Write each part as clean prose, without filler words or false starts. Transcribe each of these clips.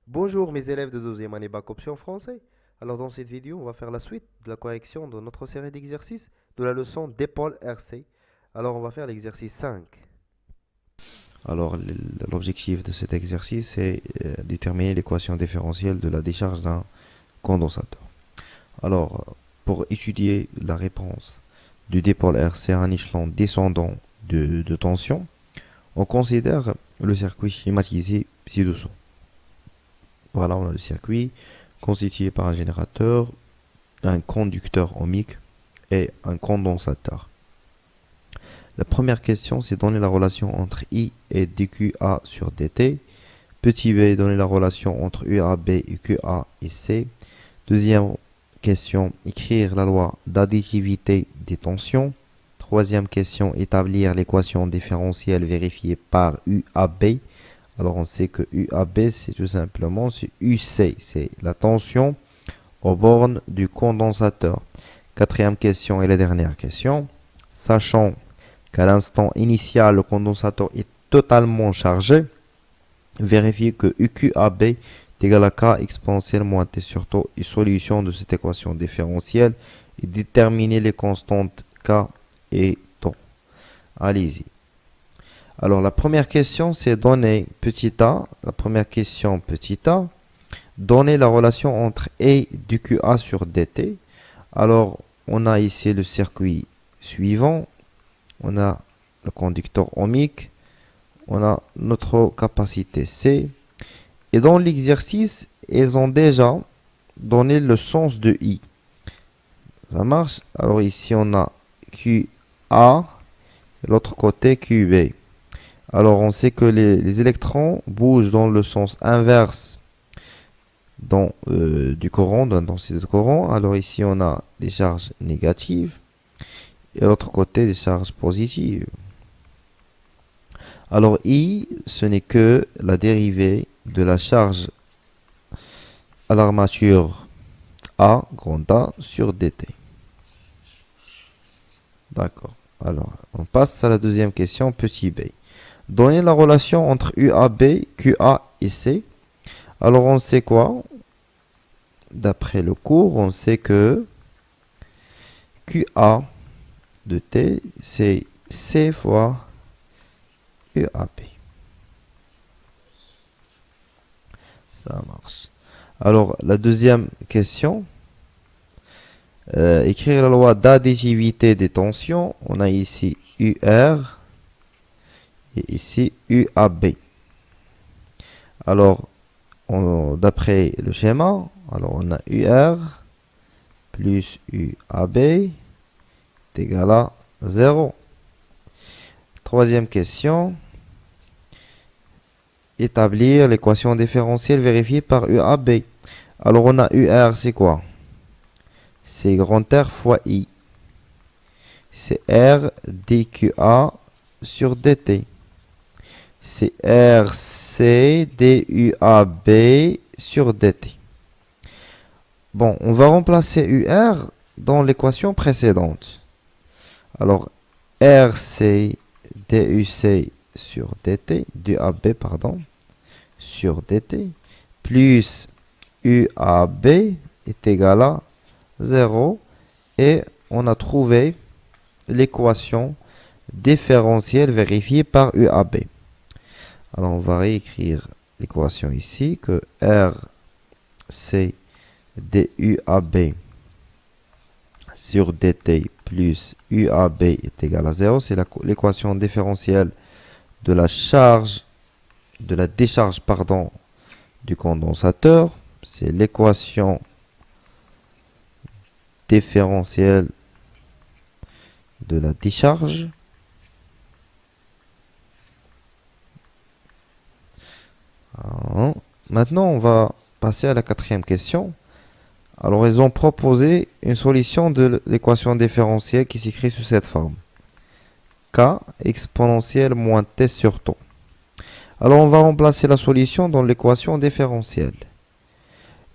Bonjour mes élèves de 12e année bac option français. Alors dans cette vidéo, on va faire la suite de la correction de notre série d'exercices de la leçon d'épaule RC. Alors on va faire l'exercice 5. Alors l'objectif de cet exercice est déterminer l'équation différentielle de la décharge d'un condensateur. Alors pour étudier la réponse du dipôle RC à un échelon descendant de tension, on considère le circuit schématisé ci-dessous. Voilà, on a le circuit constitué par un générateur, un conducteur ohmique et un condensateur. La première question, c'est donner la relation entre I et dQA sur dt. Petit b, donner la relation entre UAB et QA et C. Deuxième question, écrire la loi d'additivité des tensions. Troisième question, établir l'équation différentielle vérifiée par UAB. Alors on sait que UAB, c'est tout simplement UC, c'est la tension aux bornes du condensateur. Quatrième question et la dernière question. Sachant qu'à l'instant initial, le condensateur est totalement chargé, vérifier que UQAB est égal à K exponentielle moins T sur tau et solution de cette équation différentielle et déterminer les constantes K et tau. Allez-y. Alors la première question, c'est donner petit a. La première question petit a. Donner la relation entre E du QA sur dt. Alors on a ici le circuit suivant. On a le conducteur ohmique. On a notre capacité C. Et dans l'exercice, ils ont déjà donné le sens de I. Ça marche. Alors ici on a QA. Et l'autre côté QB. Alors on sait que les électrons bougent dans le sens inverse du courant, de l'intensité de courant. Alors ici on a des charges négatives et de l'autre côté des charges positives. Alors I, ce n'est que la dérivée de la charge à l'armature A, grand A, sur dt. D'accord. Alors on passe à la deuxième question, petit b. Donner la relation entre UAB, QA et C. Alors on sait quoi? D'après le cours, on sait que QA de T, c'est C fois UAB. Ça marche. Alors la deuxième question, écrire la loi d'additivité des tensions. On a ici UR et ici UAB. Alors, d'après le schéma, alors on a UR plus UAB est égal à 0. Troisième question. Établir l'équation différentielle vérifiée par UAB. Alors on a UR, c'est quoi? C'est grand R fois I. C'est R dQA sur dt. C'est RC DUAB sur dt. Bon, on va remplacer UR dans l'équation précédente. Alors, RC DUC sur dt, DUAB, pardon, sur dt, plus UAB est égal à 0. Et on a trouvé l'équation différentielle vérifiée par UAB. Alors, on va réécrire l'équation ici, que RC DUAB sur dt plus UAB est égal à 0. C'est l'équation différentielle de la charge, de la décharge, pardon, du condensateur. C'est l'équation différentielle de la décharge. Alors, maintenant, on va passer à la quatrième question. Alors, ils ont proposé une solution de l'équation différentielle qui s'écrit sous cette forme. K exponentielle moins T sur tau. Alors, on va remplacer la solution dans l'équation différentielle.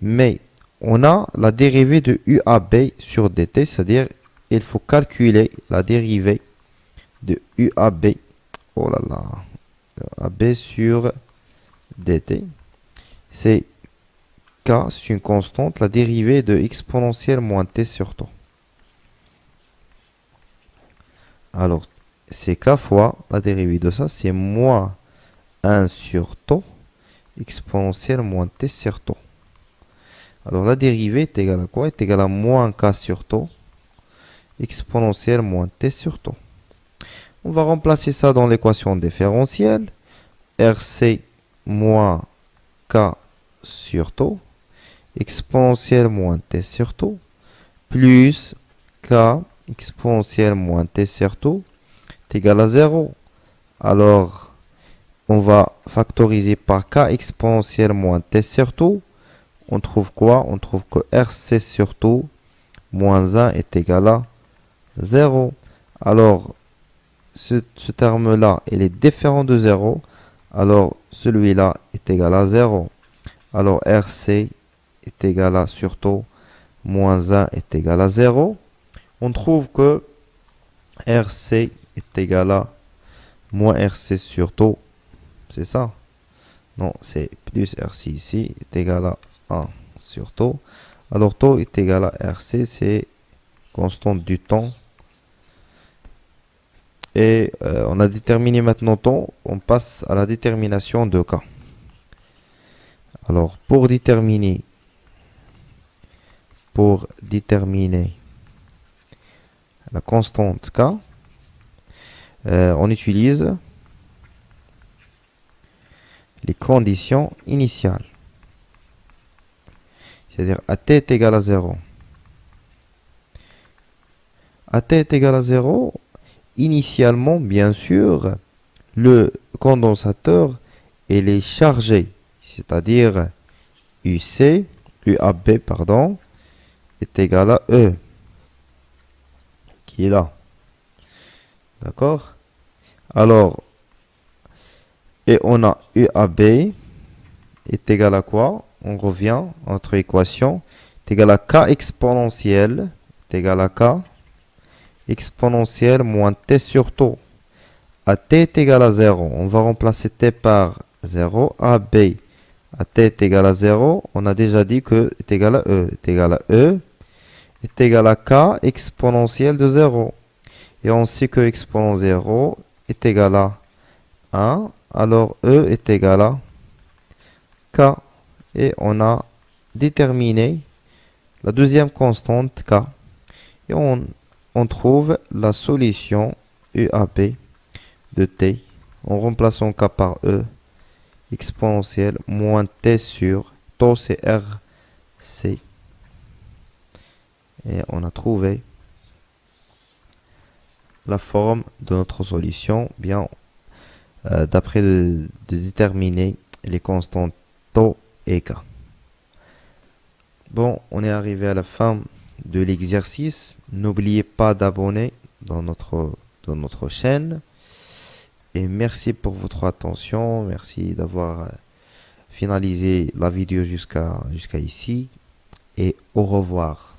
Mais, on a la dérivée de UAB sur dt, c'est-à-dire, il faut calculer la dérivée de UAB. Oh là là. UAB sur dt. C'est k, c'est une constante, la dérivée de exponentielle moins t sur tau. Alors, c'est k fois la dérivée de ça, c'est moins 1 sur tau, exponentielle moins t sur tau. Alors, la dérivée est égale à quoi? Est égale à moins k sur tau, exponentielle moins t sur tau. On va remplacer ça dans l'équation différentielle. RC moins k sur tau, exponentielle moins t sur tau, plus k exponentielle moins t sur tau est égal à 0. Alors, on va factoriser par k exponentielle moins t sur tau. On trouve quoi? On trouve que RC sur tau moins 1 est égal à 0. Alors, ce terme-là, il est différent de 0. Alors, celui-là est égal à 0. Alors, RC est égal à sur tau moins 1 est égal à 0. On trouve que RC est égal à moins RC sur tau. C'est ça? Non, c'est plus RC ici est égal à 1 sur tau. Alors, tau est égal à RC, c'est constante du temps. Et on a déterminé maintenant tau, on passe à la détermination de k. Alors, pour déterminer la constante k, on utilise les conditions initiales. C'est-à-dire AT est égal à 0. AT est égal à 0. Initialement, bien sûr, le condensateur il est chargé. C'est-à-dire UAB, pardon, est égal à E. Qui est là. D'accord? Alors, et on a UAB est égal à quoi? On revient à notre équation. Est égal à K exponentielle. Est égal à K exponentielle moins T sur tau. AT est égal à 0. On va remplacer T par 0. AB AT est égal à 0. On a déjà dit que est égal à E. Est égal à E est égal à K exponentielle de 0. Et on sait que exponent 0 est égal à 1. Alors E est égal à K. Et on a déterminé la deuxième constante K. Et on trouve la solution UAB de T en remplaçant K par E exponentielle moins T sur tau c'est RC. Et on a trouvé la forme de notre solution, bien d'après de déterminer les constantes tau et k. Bon, on est arrivé à la fin de l'exercice. N'oubliez pas d'abonner dans notre chaîne. Et merci pour votre attention. Merci d'avoir finalisé la vidéo jusqu'à ici. Et au revoir.